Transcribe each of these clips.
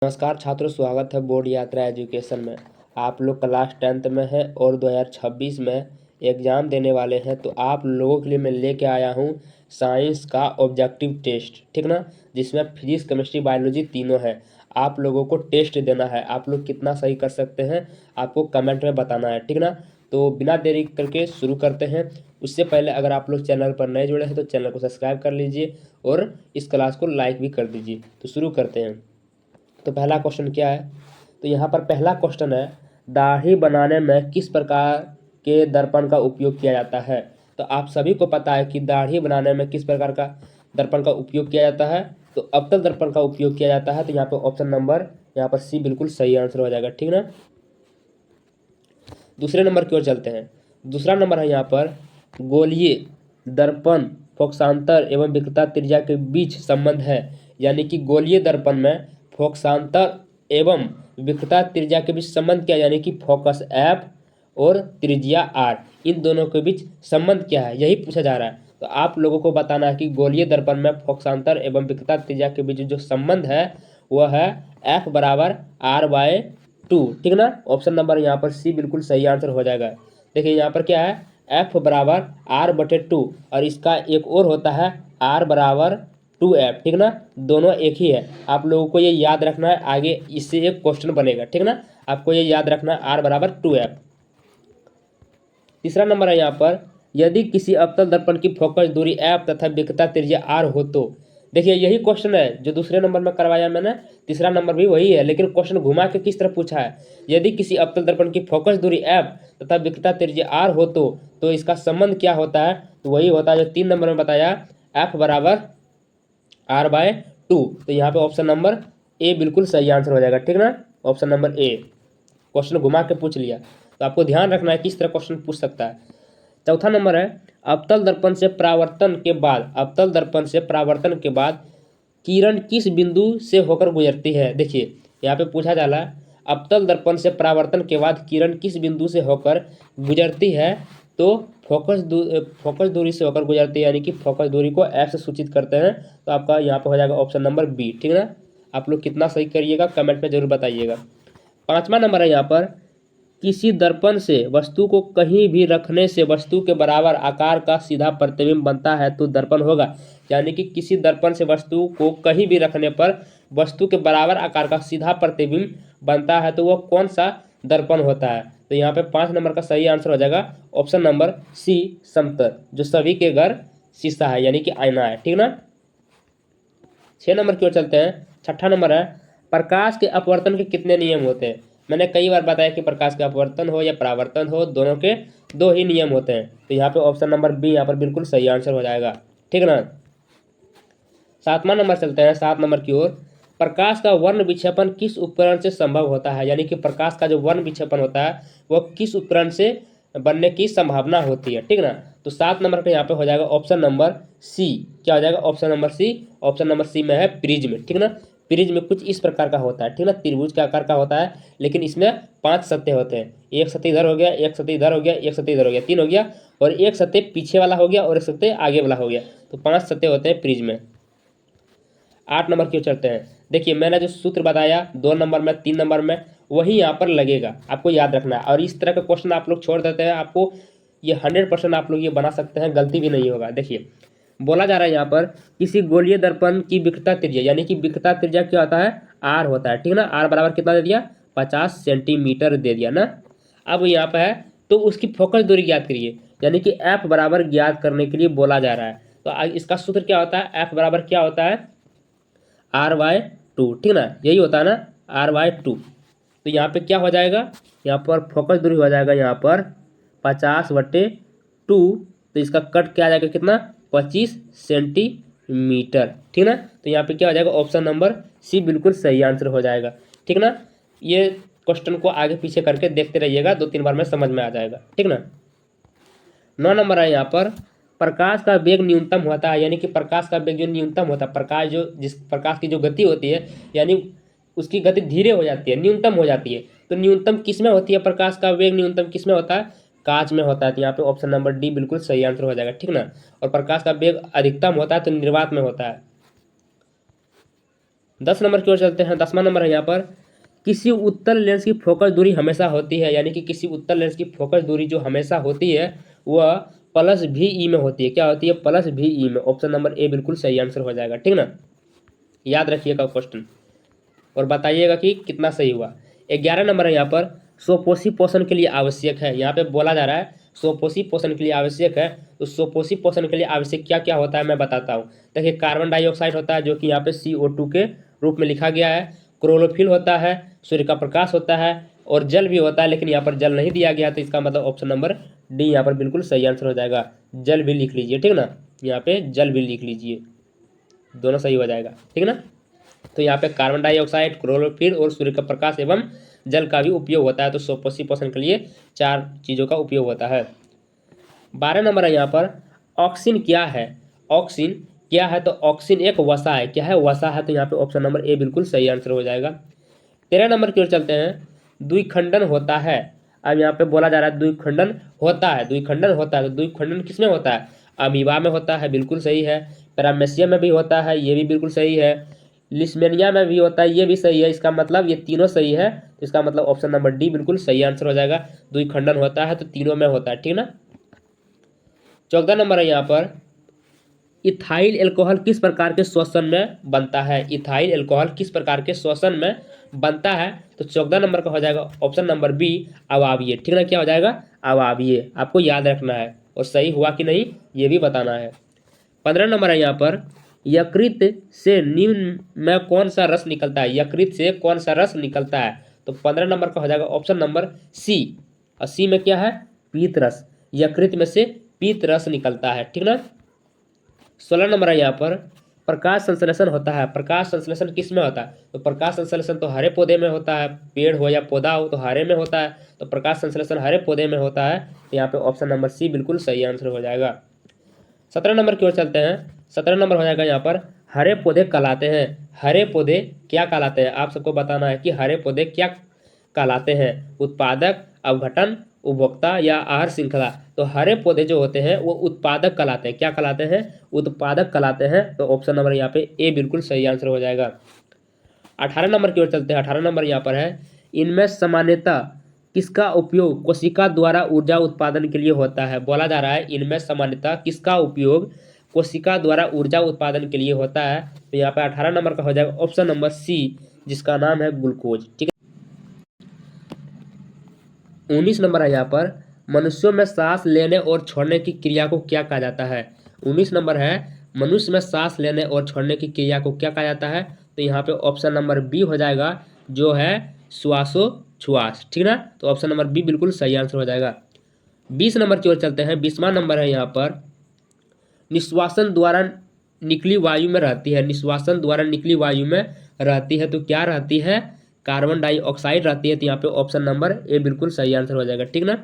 नमस्कार छात्रों, स्वागत है बोर्ड यात्रा एजुकेशन में। आप लोग क्लास 10th में हैं और 2026 में एग्ज़ाम देने वाले हैं, तो आप लोगों के लिए मैं लेके आया हूँ साइंस का ऑब्जेक्टिव टेस्ट, ठीक ना, जिसमें फिजिक्स, केमिस्ट्री, बायोलॉजी तीनों है। आप लोगों को टेस्ट देना है। आप लोग कितना सही कर सकते हैं आपको कमेंट में बताना है, ठीक ना। तो बिना देरी करके शुरू करते हैं। उससे पहले अगर आप लोग चैनल पर नए जुड़े हैं तो चैनल को सब्सक्राइब कर लीजिए और इस क्लास को लाइक भी कर दीजिए। तो शुरू करते हैं। तो पहला क्वेश्चन क्या है, तो यहाँ पर पहला क्वेश्चन है, दाढ़ी बनाने में किस प्रकार के दर्पण का उपयोग किया जाता है। तो आप सभी को पता है कि दाढ़ी बनाने में किस प्रकार का दर्पण का उपयोग किया जाता है, तो अवतल दर्पण का उपयोग किया जाता है। तो यहाँ पर ऑप्शन नंबर यहाँ पर सी बिल्कुल सही आंसर हो जाएगा, ठीक ना। दूसरे नंबर की ओर चलते हैं। दूसरा नंबर है यहाँ पर, गोलीय दर्पण फोकसांतर एवं विकृता त्रिज्या के बीच संबंध है। यानी कि गोलीय दर्पण में फोकसांतर एवं विकृता त्रिज्या के बीच संबंध क्या है, यानी कि फोकस एफ और त्रिज्या आर, इन दोनों के बीच संबंध क्या है, यही पूछा जा रहा है। तो आप लोगों को बताना है कि गोलीय दर्पण में फोकसांतर एवं विकृता त्रिज्या के बीच जो संबंध है वह है एफ बराबर आर बाय 2, ठीक ना। ऑप्शन नंबर यहाँ पर सी बिल्कुल सही आंसर हो जाएगा। देखिए यहाँ पर क्या है, एफ बराबर आर बटे 2 और इसका एक और होता है आर बराबर 2f, ठीक ना। दोनों एक ही है। आप लोगों को ये याद रखना है, आगे इससे एक क्वेश्चन बनेगा, ठीक ना। आपको ये याद रखना है, आर बराबर 2f। तीसरा नंबर है यहाँ पर, यदि किसी अवतल दर्पण की फोकस दूरी f तथा विकृता त्रिज्या r हो तो। देखिए यही क्वेश्चन है जो दूसरे नंबर में करवाया मैंने, तीसरा नंबर भी वही है, लेकिन क्वेश्चन घुमा के किस तरह पूछा है। यदि किसी अवतल दर्पण की फोकस दूरी f तथा विकृता त्रिज्या r हो तो इसका संबंध क्या होता है, तो वही होता है जो 3 नंबर में बताया, f बराबर आर बाय 2। तो यहाँ पे ऑप्शन नंबर ए बिल्कुल सही आंसर हो जाएगा, ठीक ना। ऑप्शन नंबर ए, क्वेश्चन घुमा के पूछ लिया, तो आपको ध्यान रखना है किस तरह क्वेश्चन पूछ सकता है। चौथा नंबर है, अवतल दर्पण से परावर्तन के बाद, अवतल दर्पण से परावर्तन के बाद किरण किस बिंदु से होकर गुजरती है। देखिए यहाँ पे पूछा जा रहा है, अवतल दर्पण से परावर्तन के बाद किरण किस बिंदु से होकर गुजरती है, तो फोकस दूरी से होकर गुजरती है, यानी कि फोकस दूरी को एफ से सूचित करते हैं। तो आपका यहाँ पे हो जाएगा ऑप्शन नंबर बी, ठीक ना। आप लोग कितना सही करिएगा कमेंट में जरूर बताइएगा। पांचवा नंबर है यहाँ पर, किसी दर्पण से वस्तु को कहीं भी रखने से वस्तु के बराबर आकार का सीधा प्रतिबिंब बनता है तो दर्पण होगा। यानी कि किसी दर्पण से वस्तु को कहीं भी रखने पर वस्तु के बराबर आकार का सीधा प्रतिबिंब बनता है तो वह कौन सा दर्पण होता है। तो यहाँ पे 5 नंबर का सही आंसर हो जाएगा ऑप्शन नंबर सी, समतल, जो सभी के घर शीशा है, यानी कि आईना है, ठीक ना। 6 नंबर की ओर चलते हैं। छठा नंबर है, प्रकाश के अपवर्तन के कितने नियम होते हैं। मैंने कई बार बताया कि प्रकाश का अपवर्तन हो या परावर्तन हो, दोनों के 2 ही नियम होते हैं। तो यहाँ पे ऑप्शन नंबर बी यहाँ पर बिल्कुल सही आंसर हो जाएगा, ठीक ना। 7वां नंबर चलते हैं, 7 नंबर की ओर, प्रकाश का वर्ण विक्षेपण किस उपकरण से संभव होता है। यानी कि प्रकाश का जो वर्ण विक्षेपण होता है वह किस उपकरण से बनने की संभावना होती है, ठीक ना। तो 7 नंबर का यहाँ पे हो जाएगा ऑप्शन नंबर सी। क्या हो जाएगा option number C. Option number C में है प्रिज्म, ठीक ना। प्रिज्म में कुछ इस प्रकार का होता है, ठीक ना, त्रिभुज के आकार का होता है, लेकिन इसमें 5 सतह होते हैं। एक सतह इधर हो गया, एक सतह इधर हो गया, एक सतह इधर हो गया, 3 हो गया, और एक सतह पीछे वाला हो गया और एक सतह आगे वाला हो गया। तो 5 सतह होते हैं प्रिज्म में। 8 नंबर की ओर चलते हैं। देखिए मैंने जो सूत्र बताया 2 नंबर में, 3 नंबर में, वही यहाँ पर लगेगा, आपको याद रखना है। और इस तरह का क्वेश्चन आप लोग छोड़ देते हैं, आपको ये 100% आप लोग ये बना सकते हैं, गलती भी नहीं होगा। देखिए बोला जा रहा है यहाँ पर, किसी गोलीय दर्पण की विकृता त्रिज्या, यानी कि विकृता त्रिज्या क्या होता है, आर होता है, ठीक ना। आर बराबर कितना दे दिया, 50 सेंटीमीटर दे दिया ना। अब यहाँ पे है तो उसकी फोकस दूरी ज्ञात करिए, यानी कि एफ बराबर ज्ञात करने के लिए बोला जा रहा है। तो इसका सूत्र क्या होता है, एफ बराबर क्या होता है, आर बाय 2, ठीक ना, यही होता है ना, आर बाय 2। तो यहाँ पे क्या हो जाएगा, यहाँ पर फोकस दूरी हो जाएगा यहाँ पर 50/2। तो इसका कट क्या आ जाएगा, कितना, 25 सेंटीमीटर, ठीक ना। तो यहाँ पे क्या हो जाएगा ऑप्शन नंबर सी बिल्कुल सही आंसर हो जाएगा, ठीक ना। ये क्वेश्चन को आगे पीछे करके देखते रहिएगा, 2-3 बार में समझ में आ जाएगा, ठीक ना। 9 नंबर है यहाँ पर, प्रकाश का वेग न्यूनतम होता है, यानी कि प्रकाश का वेग जो न्यूनतम होता है, प्रकाश जो जिस प्रकाश की जो गति होती है, यानी उसकी गति धीरे हो जाती है, न्यूनतम हो जाती है। तो न्यूनतम किस में होती है, प्रकाश का वेग न्यूनतम किस में होता है, कांच में होता है। तो यहाँ पे ऑप्शन नंबर डी बिल्कुल सही आंसर हो जाएगा, ठीक ना। और प्रकाश का वेग अधिकतम होता है तो निर्वात में होता है। 10 नंबर की ओर चलते हैं। 10वां नंबर है यहाँ पर, किसी उत्तल लेंस की फोकस दूरी हमेशा होती है, यानी कि किसी उत्तल लेंस की फोकस दूरी जो हमेशा होती है वह प्लस भी ई में होती है। क्या होती है? प्लस भी ई में। ऑप्शन नंबर ए बिल्कुल सही आंसर हो जाएगा, ठीक ना। याद रखिएगा क्वेश्चन और बताइएगा कि कितना सही हुआ। 11 नंबर है यहाँ पर, स्वपोषी पोषण के लिए आवश्यक है। यहाँ पे बोला जा रहा है स्वपोषी पोषण के लिए आवश्यक है, तो स्वपोषी पोषण के लिए आवश्यक क्या क्या होता है मैं बताता हूँ। देखिए, कार्बन डाइऑक्साइड होता है जो कि यहाँ पे CO2 के रूप में लिखा गया है, क्लोरोफिल होता है, सूर्य का प्रकाश होता है, और जल भी होता है, लेकिन यहाँ पर जल नहीं दिया गया, तो इसका मतलब ऑप्शन नंबर डी यहाँ पर बिल्कुल सही आंसर हो जाएगा। जल भी लिख लीजिए, ठीक ना, यहाँ पे जल भी लिख लीजिए, दोनों सही हो जाएगा, ठीक ना। तो यहाँ पे कार्बन डाइऑक्साइड, क्लोरोफिल और सूर्य का प्रकाश एवं जल का भी उपयोग होता है। तो स्वपोषी पोषण के लिए 4 चीज़ों का उपयोग होता है। 12 नंबर है यहाँ पर, ऑक्सिन क्या है? ऑक्सिन क्या है? तो ऑक्सिन एक वसा है। क्या है? वसा है। तो यहाँ पे ऑप्शन नंबर ए बिल्कुल सही आंसर हो जाएगा। 13 नंबर की ओर चलते हैं। द्विखंडन होता है। अब यहाँ पे बोला जा रहा है द्विखंडन होता है, द्विखंडन होता है। तो द्विखंडन किसमें होता है? अमीबा में होता है, बिल्कुल सही है। पैरामेसियम में भी होता है, ये भी बिल्कुल सही है। लिस्मेनिया में भी होता है, ये भी सही है। इसका मतलब ये तीनों सही है, तो इसका मतलब ऑप्शन नंबर डी बिल्कुल सही आंसर हो जाएगा। द्विखंडन होता है तो तीनों में होता है, ठीक ना। 14 नंबर है यहाँ पर, इथाइल अल्कोहल किस प्रकार के श्वसन में बनता है? इथाइल अल्कोहल किस प्रकार के श्वसन में बनता है? तो 14 नंबर का हो जाएगा ऑप्शन नंबर बी, अवावीय, ठीक ना। क्या हो जाएगा? अवावीय। आपको याद रखना है और सही हुआ कि नहीं ये भी बताना है। 15 नंबर है यहाँ पर, यकृत से निम्न में कौन सा रस निकलता है? यकृत से कौन सा रस निकलता है? तो 15 नंबर का हो जाएगा ऑप्शन नंबर सी, और सी में क्या है? पीत रस। यकृत में से पीत रस निकलता है, ठीक ना। 16 नंबर है यहाँ पर, प्रकाश संश्लेषण होता है। प्रकाश संश्लेषण किस में होता है? तो प्रकाश संश्लेषण तो हरे पौधे में होता है, पेड़ हो या पौधा हो तो हरे में होता है, तो प्रकाश संश्लेषण हरे पौधे में होता है। तो यहाँ पे ऑप्शन नंबर सी बिल्कुल सही आंसर हो जाएगा। 17 नंबर की ओर चलते हैं। 17 नंबर हो जाएगा यहाँ पर, हरे पौधे कहलाते हैं। हरे पौधे क्या कहलाते हैं? आप सबको बताना है कि हरे पौधे क्या कहलाते हैं। उत्पादक, अवघटन, उपभोक्ता या आहार श्रृंखला। तो हरे पौधे जो होते हैं वो उत्पादक कहलाते हैं। क्या कहलाते हैं? उत्पादक कहलाते हैं। तो ऑप्शन नंबर यहाँ पे ए बिल्कुल सही आंसर हो जाएगा। 18 नंबर की ओर चलते हैं। 18 नंबर यहाँ पर है, इनमें सामान्यतः किसका उपयोग कोशिका द्वारा ऊर्जा उत्पादन के लिए होता है? बोला जा रहा है इनमें सामान्यतः किसका उपयोग कोशिका द्वारा ऊर्जा उत्पादन के लिए होता है? तो यहाँ पे 18 नंबर का हो जाएगा ऑप्शन नंबर सी, जिसका नाम है ग्लूकोज, ठीक है। 19 नंबर है यहाँ पर, मनुष्यों में सांस लेने और छोड़ने की क्रिया को क्या कहा जाता है? 19 नंबर है, मनुष्य में सांस लेने और छोड़ने की क्रिया को क्या कहा जाता है? तो यहाँ पे ऑप्शन नंबर बी हो जाएगा, जो है श्वासोच्छ्वास, ठीक ना। तो ऑप्शन नंबर बी बिल्कुल सही आंसर हो जाएगा। 20 नंबर की ओर चलते हैं। 20वां नंबर है यहाँ पर, निश्वासन द्वारा निकली वायु में रहती है। निश्वासन द्वारा निकली वायु में रहती है, तो क्या रहती है? कार्बन डाइऑक्साइड रहती है। तो यहाँ पे ऑप्शन नंबर ए बिल्कुल सही आंसर हो जाएगा, ठीक ना।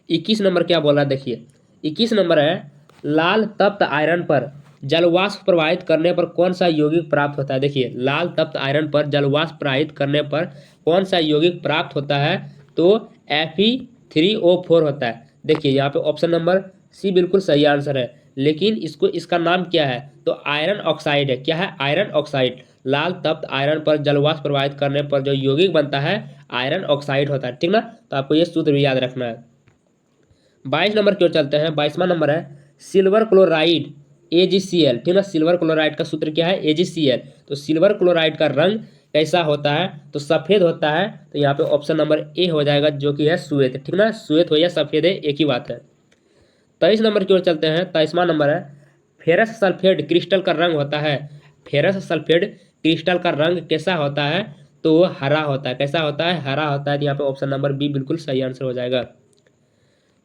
21 नंबर क्या बोला देखिए। 21 नंबर है, लाल तप्त आयरन पर जलवाष्प प्रवाहित करने पर कौन सा यौगिक प्राप्त होता है? देखिए, लाल तप्त आयरन पर जलवाष्प प्रवाहित करने पर कौन सा यौगिक प्राप्त होता है? तो Fe3O4 होता है। देखिए यहाँ पे ऑप्शन नंबर सी बिल्कुल सही आंसर है, लेकिन इसका नाम क्या है? तो आयरन ऑक्साइड है। क्या है? Iron oxide. लाल तप्त आयरन पर जलवाष्प प्रवाहित करने पर जो यौगिक बनता है आयरन ऑक्साइड होता है, ठीक ना। तो आपको ये सूत्र भी याद रखना है। 22 नंबर की ओर चलते हैं। 22वां नंबर है, सिल्वर क्लोराइड AgCl, ठीक ना। सिल्वर क्लोराइड का सूत्र क्या है? AgCl। तो सिल्वर क्लोराइड का रंग कैसा होता है? तो सफ़ेद होता है। तो यहाँ पे ऑप्शन नंबर ए हो जाएगा, जो कि है श्वेत, ठीक ना। श्वेत हो या सफ़ेद है, एक ही बात है। 23 नंबर की ओर चलते हैं। 23वां नंबर है, फेरस सल्फेट क्रिस्टल का रंग होता है। फेरस सल्फेट क्रिस्टल का रंग कैसा होता है? तो वो हरा होता है। कैसा होता है? हरा होता है। तो यहाँ पे ऑप्शन नंबर बी बिल्कुल सही आंसर हो जाएगा।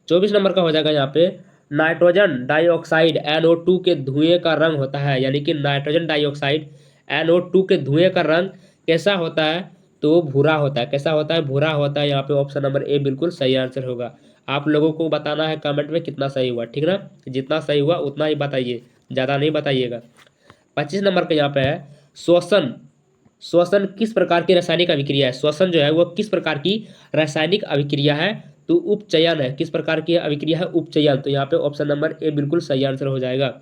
24 नंबर का हो जाएगा यहाँ पे, नाइट्रोजन डाइऑक्साइड NO2 के धुएं का रंग होता है। यानी कि नाइट्रोजन डाइऑक्साइड NO2 के धुएं का रंग कैसा होता है? तो भूरा होता है। कैसा होता है? भूरा होता है। यहाँ पे ऑप्शन नंबर ए बिल्कुल सही आंसर होगा। आप लोगों को बताना है कमेंट में कितना सही हुआ, ठीक ना। जितना सही हुआ उतना ही बताइए, ज़्यादा नहीं बताइएगा। 25 नंबर का यहाँ पे है, श्वसन। श्वसन किस प्रकार की रासायनिक अभिक्रिया है? श्वसन जो है वो किस प्रकार की रासायनिक अभिक्रिया है? तो उपचयन है। किस प्रकार की अभिक्रिया है? उपचयन। तो यहाँ पे ऑप्शन नंबर ए बिल्कुल सही आंसर हो जाएगा।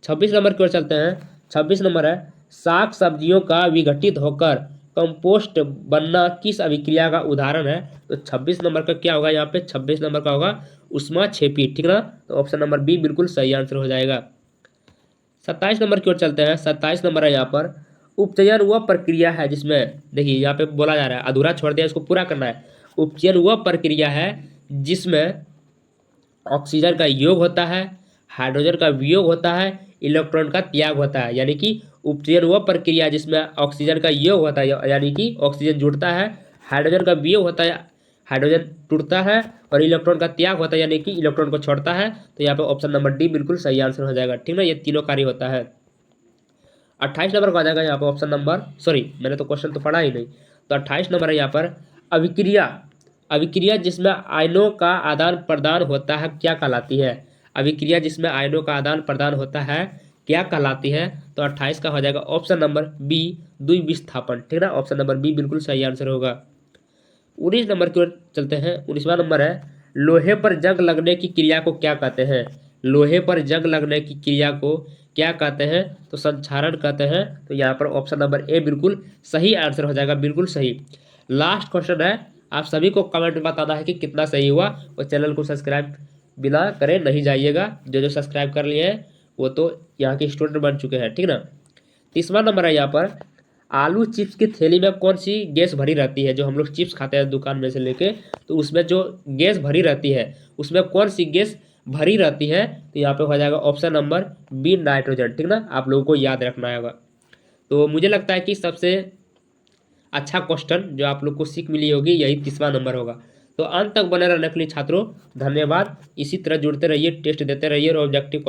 26 नंबर की ओर चलते हैं। 26 नंबर है साग सब्जियों का विघटित होकर कंपोस्ट बनना किस अभिक्रिया का उदाहरण है। तो 26 नंबर का क्या होगा यहाँ पे, 26 नंबर का होगा ऊष्माक्षेपी, ठीक ना। तो ऑप्शन नंबर बी बिल्कुल सही आंसर हो जाएगा। 27 नंबर की ओर चलते हैं। 27 नंबर है यहाँ पर उपचयन वह प्रक्रिया है जिसमें, देखिए यहाँ पे बोला जा रहा है, अधूरा छोड़ दिया, इसको पूरा करना है। उपचयन वह प्रक्रिया है जिसमें ऑक्सीजन का योग होता है, हाइड्रोजन का वियोग होता है, इलेक्ट्रॉन का त्याग होता है। यानी कि उपचयन वह प्रक्रिया जिसमें ऑक्सीजन का योग होता है, यानी कि ऑक्सीजन जुड़ता है, हाइड्रोजन का वियोग होता है, हाइड्रोजन टूटता है, और इलेक्ट्रॉन का त्याग होता है, यानी कि इलेक्ट्रॉन को छोड़ता है। तो यहाँ पे ऑप्शन नंबर डी बिल्कुल सही आंसर हो जाएगा, ठीक ना। ये तीनों कार्य होता है। 28 नंबर का आ जाएगा यहाँ पर ऑप्शन नंबर, सॉरी मैंने तो क्वेश्चन तो पढ़ा ही नहीं। तो 28 नंबर है यहाँ पर अभिक्रिया, अभिक्रिया जिसमें आयनों का आदान प्रदान होता है क्या कहलाती है। अभिक्रिया जिसमें आयनों का आदान प्रदान होता है क्या कहलाती है। तो 28 का हो जाएगा ऑप्शन नंबर बी द्विविस्थापन, ठीक ना। ऑप्शन नंबर बी बिल्कुल सही आंसर होगा। 19 नंबर की ओर चलते हैं। 19वां नंबर है लोहे पर जंग लगने की क्रिया को क्या कहते हैं। लोहे पर जंग लगने की क्रिया को क्या कहते हैं। तो संक्षारण कहते हैं। तो यहाँ पर ऑप्शन नंबर ए बिल्कुल सही आंसर हो जाएगा, बिल्कुल सही। लास्ट क्वेश्चन है, आप सभी को कमेंट में बताना है कि कितना सही हुआ, और चैनल को सब्सक्राइब बिना करे नहीं जाइएगा। जो जो सब्सक्राइब कर लिए हैं वो तो यहाँ के स्टूडेंट बन चुके हैं, ठीक ना। 30वां नंबर है यहाँ पर आलू चिप्स की थैली में कौन सी गैस भरी रहती है। जो हम लोग चिप्स खाते हैं दुकान में से लेके, तो उसमें जो गैस भरी रहती है उसमें कौन सी गैस भरी रहती है। तो यहाँ पे हो जाएगा ऑप्शन नंबर बी नाइट्रोजन, ठीक ना। आप लोगों को याद रखना होगा। तो मुझे लगता है कि सबसे अच्छा क्वेश्चन जो आप लोग को सीख मिली होगी यही 30वां नंबर होगा। तो अंत तक बने रहने के लिए छात्रों धन्यवाद। इसी तरह जुड़ते रहिए, टेस्ट देते रहिए और ऑब्जेक्टिव